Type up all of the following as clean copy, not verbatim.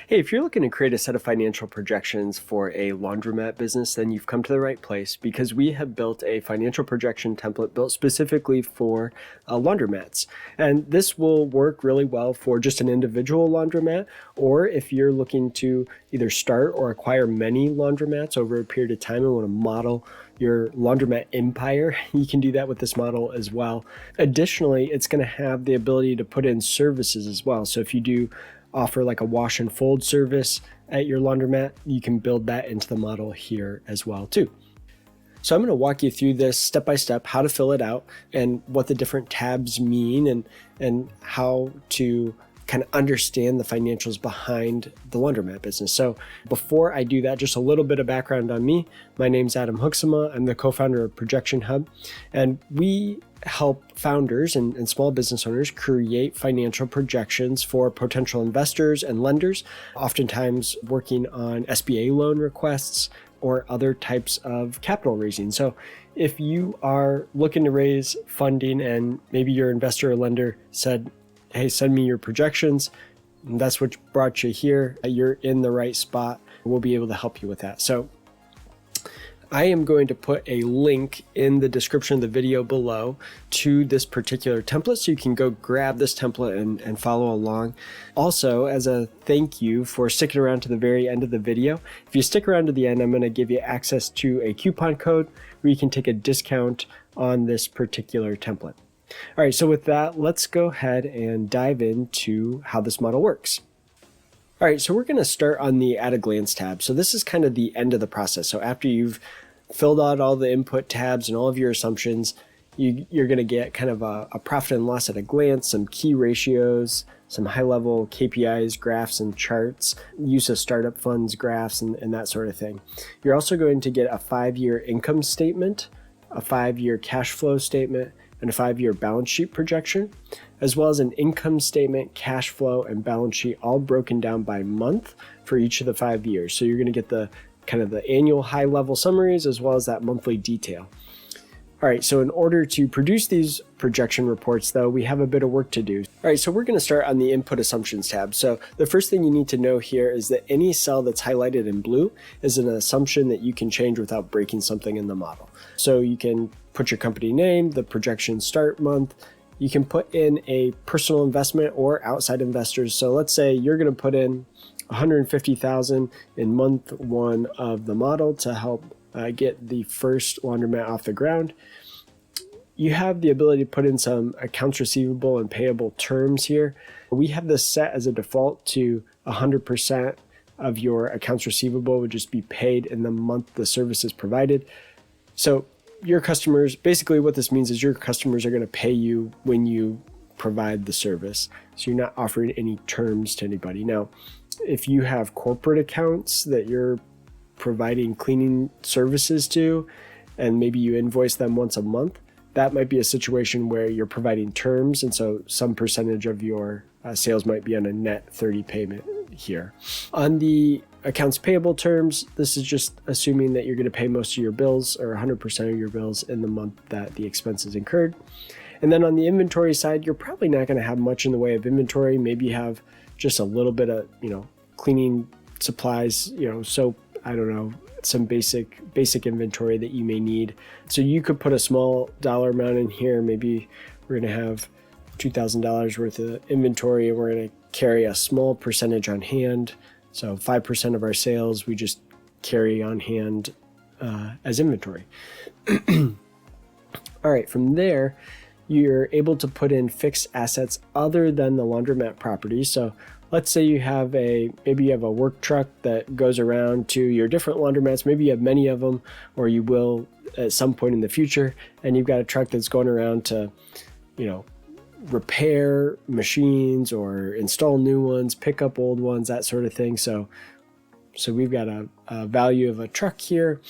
Hey, if you're looking to create a set of financial projections for a laundromat business, then you've come to the right place because we have built a financial projection template built specifically for laundromats. And this will work really well for just an individual laundromat, or if you're looking to either start or acquire many laundromats over a period of time and want to model your laundromat empire, you can do that with this model as well. Additionally, it's going to have the ability to put in services as well. So if you do offer like a wash and fold service at your laundromat, you can build that into the model here as well too. So I'm going to walk you through this step by step, how to fill it out and what the different tabs mean and how to kind of understand the financials behind the laundromat business. So before I do that, just a little bit of background on me. My name's Adam Huxema. I'm the co-founder of ProjectionHub, and we help founders and small business owners create financial projections for potential investors and lenders, oftentimes working on SBA loan requests or other types of capital raising. So if you are looking to raise funding and maybe your investor or lender said, hey, send me your projections, and that's what brought you here, you're in the right spot. We'll be able to help you with that. So I am going to put a link in the description of the video below to this particular template so you can go grab this template and follow along. Also, as a thank you for sticking around to the very end of the video, if you stick around to the end, I'm going to give you access to a coupon code where you can take a discount on this particular template. All right, so with that, let's go ahead and dive into how this model works. All right, so we're going to start on the at a glance tab. So this is kind of the end of the process. So after you've filled out all the input tabs and all of your assumptions, you're going to get kind of a profit and loss at a glance, some key ratios, some high-level KPIs, graphs, and charts, use of startup funds graphs, and that sort of thing. You're also going to get a 5-year income statement, a 5-year cash flow statement, and a 5-year balance sheet projection, as well as an income statement, cash flow, and balance sheet all broken down by month for each of the 5 years. So you're going to get the kind of the annual high-level summaries as well as that monthly detail. All right, so in order to produce these projection reports, though, we have a bit of work to do. All right, so we're going to start on the input assumptions tab. So the first thing you need to know here is that any cell that's highlighted in blue is an assumption that you can change without breaking something in the model. So you can put your company name, the projection start month. You can put in a personal investment or outside investors. So let's say you're going to put in $150,000 in month 1 of the model to help get the first laundromat off the ground. You have the ability to put in some accounts receivable and payable terms here. We have this set as a default to 100% of your accounts receivable would just be paid in the month the service is provided. So your customers, basically what this means is your customers are going to pay you when you provide the service. So you're not offering any terms to anybody. Now, if you have corporate accounts that you're providing cleaning services to, and maybe you invoice them once a month, that might be a situation where you're providing terms. And so some percentage of your sales might be on a net 30 payment here. On the accounts payable terms, this is just assuming that you're going to pay most of your bills or 100% of your bills in the month that the expense is incurred. And then on the inventory side, you're probably not going to have much in the way of inventory. Maybe you have just a little bit of, cleaning supplies, soap, I don't know, some basic inventory that you may need. So you could put a small dollar amount in here. Maybe we're going to have $2,000 worth of inventory and we're going to carry a small percentage on hand. So 5% of our sales, we just carry on hand as inventory. All right, from there, you're able to put in fixed assets other than the laundromat property. So let's say maybe you have a work truck that goes around to your different laundromats. Maybe you have many of them, or you will at some point in the future, and you've got a truck that's going around to, repair machines or install new ones, pick up old ones, that sort of thing. So we've got a value of a truck here,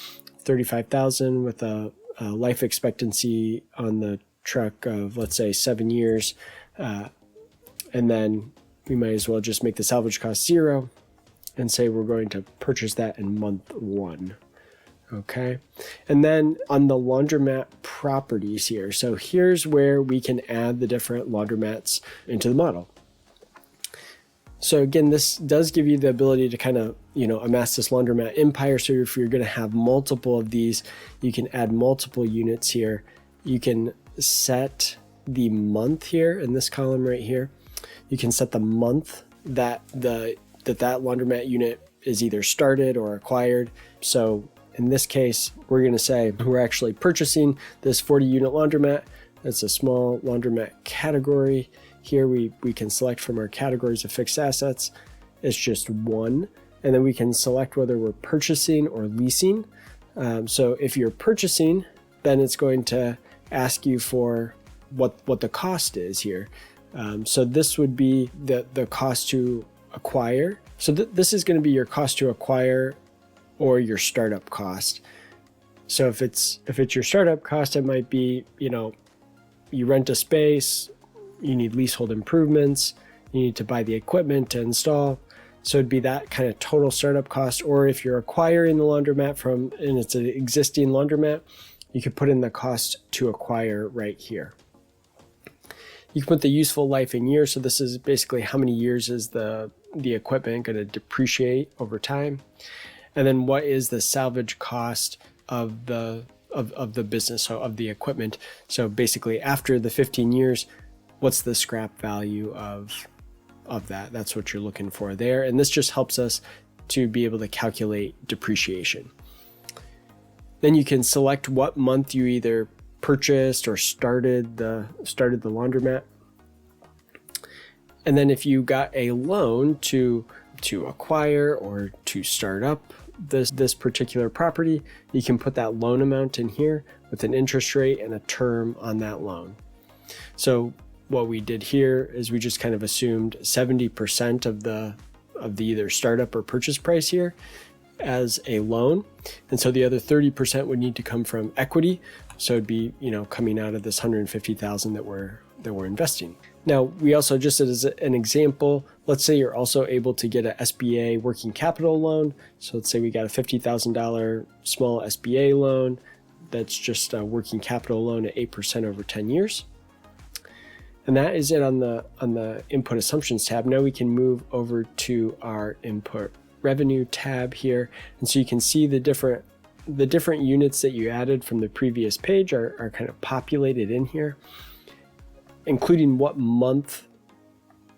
$35,000 with a life expectancy on the truck of, let's say, 7 years. And then we might as well just make the salvage cost 0 and say we're going to purchase that in month 1. Okay. And then on the laundromat properties here. So here's where we can add the different laundromats into the model. So again, this does give you the ability to kind of, amass this laundromat empire. So if you're going to have multiple of these, you can add multiple units here. You can set the month here in this column right here. You can set the month that that laundromat unit is either started or acquired. So in this case, we're going to say we're actually purchasing this 40 unit laundromat. It's a small laundromat category. Here we can select from our categories of fixed assets. It's just one. And then we can select whether we're purchasing or leasing. So if you're purchasing, then it's going to ask you for what the cost is here. So this would be the cost to acquire. So this is going to be your cost to acquire or your startup cost. So if it's your startup cost, it might be, you rent a space, you need leasehold improvements, you need to buy the equipment to install. So it'd be that kind of total startup cost. Or if you're acquiring the laundromat and it's an existing laundromat, you could put in the cost to acquire right here. You can put the useful life in years. So this is basically how many years is the equipment going to depreciate over time. And then what is the salvage cost of the business, so of the equipment. So basically after the 15 years, what's the scrap value of that? That's what you're looking for there. And this just helps us to be able to calculate depreciation. Then you can select what month you either purchased or started the laundromat. And then if you got a loan to acquire or to start up this particular property, you can put that loan amount in here with an interest rate and a term on that loan. So what we did here is we just kind of assumed 70% of the either startup or purchase price here as a loan. And so the other 30% would need to come from equity. So it'd be, coming out of this $150,000 that we're investing. Now, we also, just as an example, let's say you're also able to get a SBA working capital loan. So let's say we got a $50,000 small SBA loan. That's just a working capital loan at 8% over 10 years. And that is it on the input assumptions tab. Now we can move over to our input revenue tab here. And so you can see the different units that you added from the previous page are kind of populated in here, including what month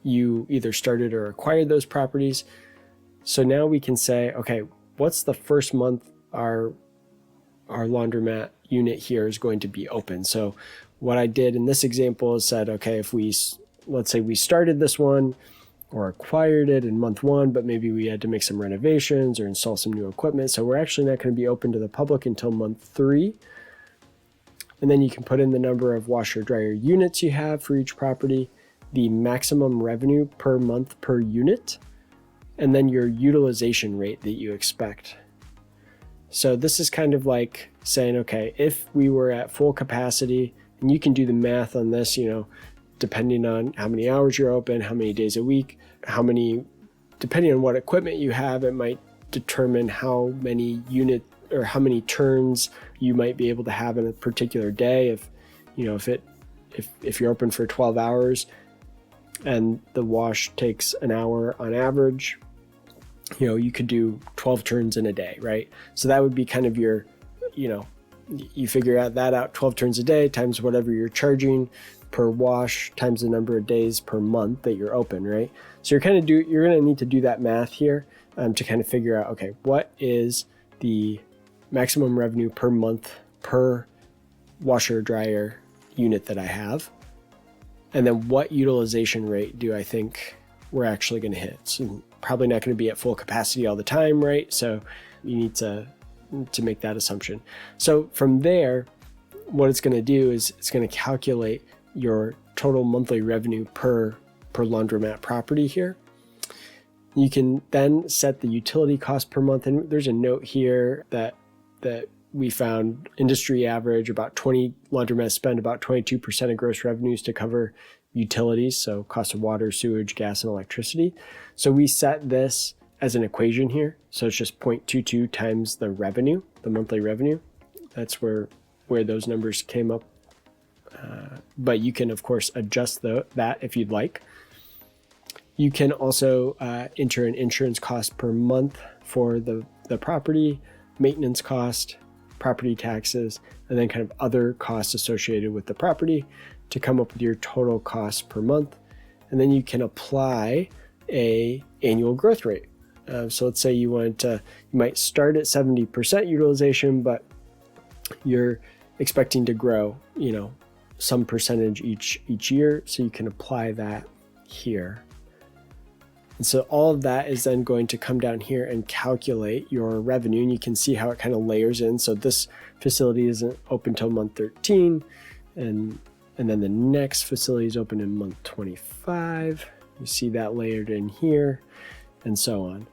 you either started or acquired those properties. So now we can say, okay, what's the first month our laundromat unit here is going to be open? So what I did in this example is said, okay, let's say we started this one or acquired it in month 1, but maybe we had to make some renovations or install some new equipment. So we're actually not going to be open to the public until month 3. And then you can put in the number of washer dryer units you have for each property, the maximum revenue per month per unit, and then your utilization rate that you expect. So this is kind of like saying, okay, if we were at full capacity, and you can do the math on this, depending on how many hours you're open, how many days a week, depending on what equipment you have, it might determine how many unit or how many turns you might be able to have in a particular day. If you're open for 12 hours and the wash takes an hour on average, you could do 12 turns in a day, right? So that would be kind of your, you figure that out 12 turns a day times whatever you're charging per wash times the number of days per month that you're open, right? So you're going to need to do that math here to kind of figure out, okay, what is the maximum revenue per month per washer dryer unit that I have, and then what utilization rate do I think we're actually going to hit? So probably not going to be at full capacity all the time, right? So you need to make that assumption. So from there, what it's going to do is it's going to calculate your total monthly revenue per laundromat property here. You can then set the utility cost per month, and there's a note here that we found industry average about 20 laundromats spend about 22% of gross revenues to cover utilities, so cost of water, sewage, gas, and electricity. So we set this as an equation here. So it's just 0.22 times the revenue, the monthly revenue. That's where those numbers came up. But you can, of course, adjust that if you'd like. You can also enter an insurance cost per month for the property, maintenance cost, property taxes, and then kind of other costs associated with the property to come up with your total cost per month. And then you can apply a annual growth rate. So let's say you might start at 70% utilization, but you're expecting to grow, some percentage each year. So you can apply that here. And so all of that is then going to come down here and calculate your revenue. And you can see how it kind of layers in. So this facility isn't open till month 13. And then the next facility is open in month 25. You see that layered in here and so on.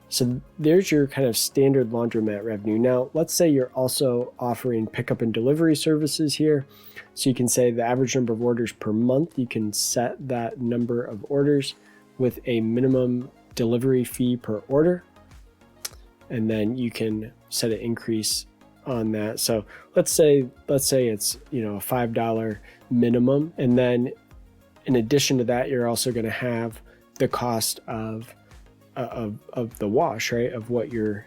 So there's your kind of standard laundromat revenue. Now, let's say you're also offering pickup and delivery services here. So you can say the average number of orders per month. You can set that number of orders with a minimum delivery fee per order. And then you can set an increase on that. So let's say it's, a $5 minimum. And then in addition to that, you're also going to have the cost of the wash, right? Of what you're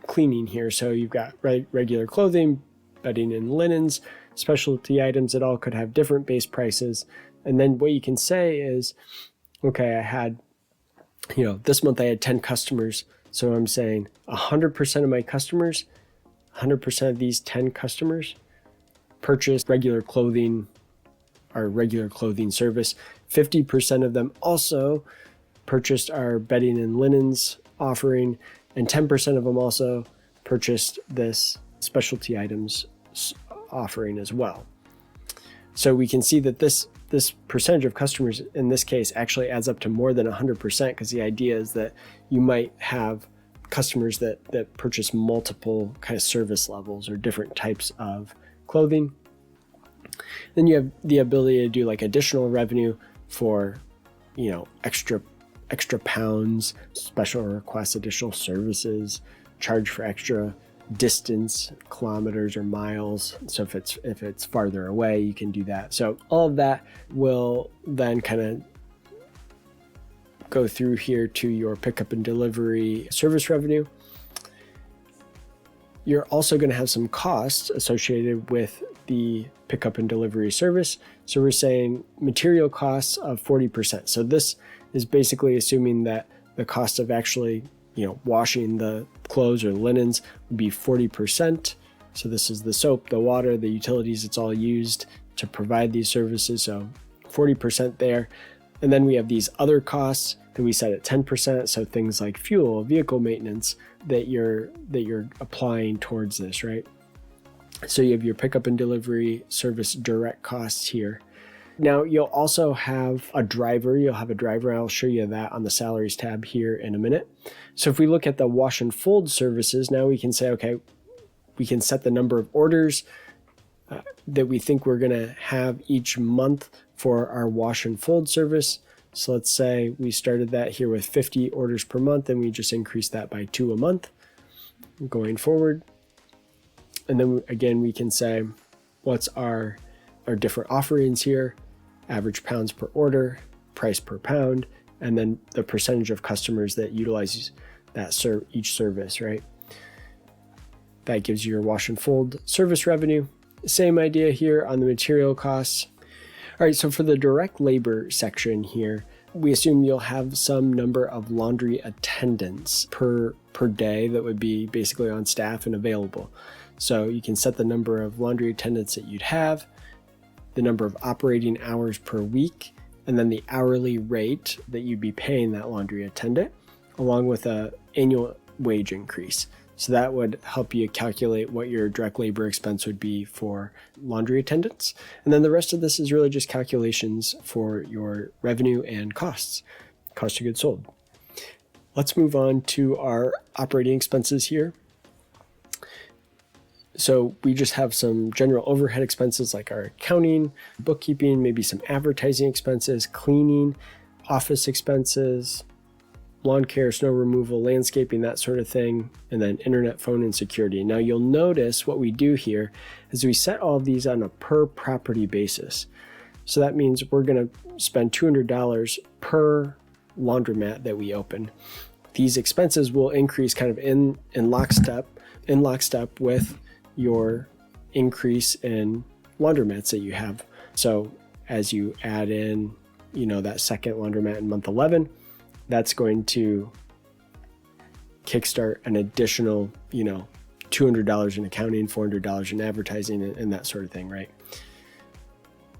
cleaning here. So you've got regular clothing, bedding and linens, specialty items that all could have different base prices. And then what you can say is, okay, I had, this month I had 10 customers. So I'm saying 100% of my customers, 100% of these 10 customers purchased regular clothing, our regular clothing service. 50% of them also purchased our bedding and linens offering, and 10% of them also purchased this specialty items offering as well. So we can see that this percentage of customers in this case actually adds up to more than 100%, because the idea is that you might have customers that purchase multiple kind of service levels or different types of clothing. Then you have the ability to do like additional revenue for, extra pounds, special requests, additional services, charge for extra distance, kilometers or miles. So if it's farther away, you can do that. So all of that will then kind of go through here to your pickup and delivery service revenue. You're also going to have some costs associated with the pickup and delivery service. So we're saying material costs of 40%. So this is basically assuming that the cost of actually, washing the clothes or linens would be 40%. So this is the soap, the water, the utilities, it's all used to provide these services. So 40% there. And then we have these other costs that we set at 10%. So things like fuel, vehicle maintenance that you're applying towards this, right? So you have your pickup and delivery service direct costs here. Now you'll also have a driver. I'll show you that on the salaries tab here in a minute. So if we look at the wash and fold services, now we can say, okay, we can set the number of orders that we think we're going to have each month for our wash and fold service. So let's say we started that here with 50 orders per month, and we just increased that by 2 a month going forward. And then again, we can say what's our different offerings here, average pounds per order, price per pound, and then the percentage of customers that utilize that each service, right? That gives you your wash and fold service revenue. Same idea here on the material costs. All right, so for the direct labor section here, we assume you'll have some number of laundry attendants per day that would be basically on staff and available. So you can set the number of laundry attendants that you'd have, the number of operating hours per week, and then the hourly rate that you'd be paying that laundry attendant, along with an annual wage increase. So that would help you calculate what your direct labor expense would be for laundry attendants. And then the rest of this is really just calculations for your revenue and cost of goods sold. Let's move on to our operating expenses here. So we just have some general overhead expenses like our accounting, bookkeeping, maybe some advertising expenses, cleaning, office expenses, lawn care, snow removal, landscaping, that sort of thing, and then internet, phone, and security. Now you'll notice what we do here is we set all of these on a per property basis. So that means we're going to spend $200 per laundromat that we open. These expenses will increase kind of in lockstep with your increase in laundromats that you have. So as you add in, that second laundromat in month 11, that's going to kickstart an additional, $200 in accounting, $400 in advertising, and that sort of thing, right?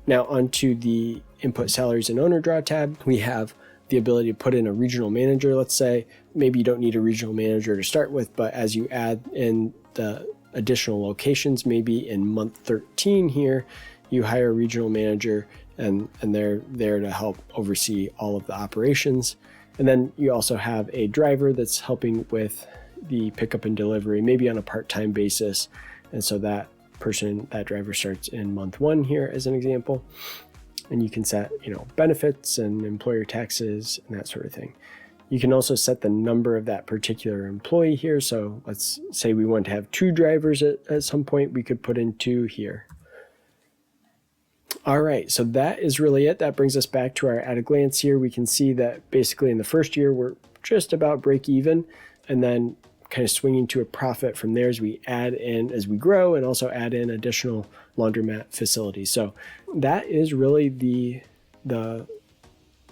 Now onto the input salaries and owner draw tab, we have the ability to put in a regional manager. Let's say maybe you don't need a regional manager to start with, but as you add in the additional locations, maybe in month 13 here, you hire a regional manager and they're there to help oversee all of the operations. And then you also have a driver that's helping with the pickup and delivery, maybe on a part-time basis. And so that driver starts in month 1 here as an example. And you can set, benefits and employer taxes and that sort of thing. You can also set the number of that particular employee here. So let's say we want to have 2 drivers at some point, we could put in 2 here. All right, so that is really it. That brings us back to our at a glance here. We can see that basically in the first year, we're just about break even, and then kind of swinging to a profit from there as we grow and also add in additional laundromat facilities. So that is really the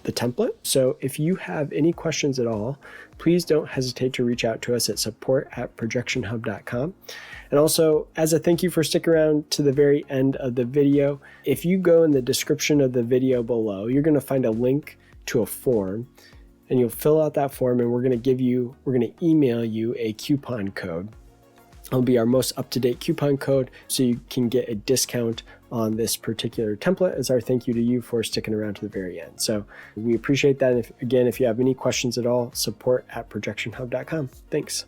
template. So if you have any questions at all, please don't hesitate to reach out to us at support@projectionhub.com. And also, as a thank you for sticking around to the very end of the video, if you go in the description of the video below, you're going to find a link to a form, and you'll fill out that form, and we're going to email you a coupon code. It'll be our most up-to-date coupon code, so you can get a discount on this particular template as our thank you to you for sticking around to the very end. So we appreciate that. And if you have any questions at all, support@projectionhub.com. Thanks.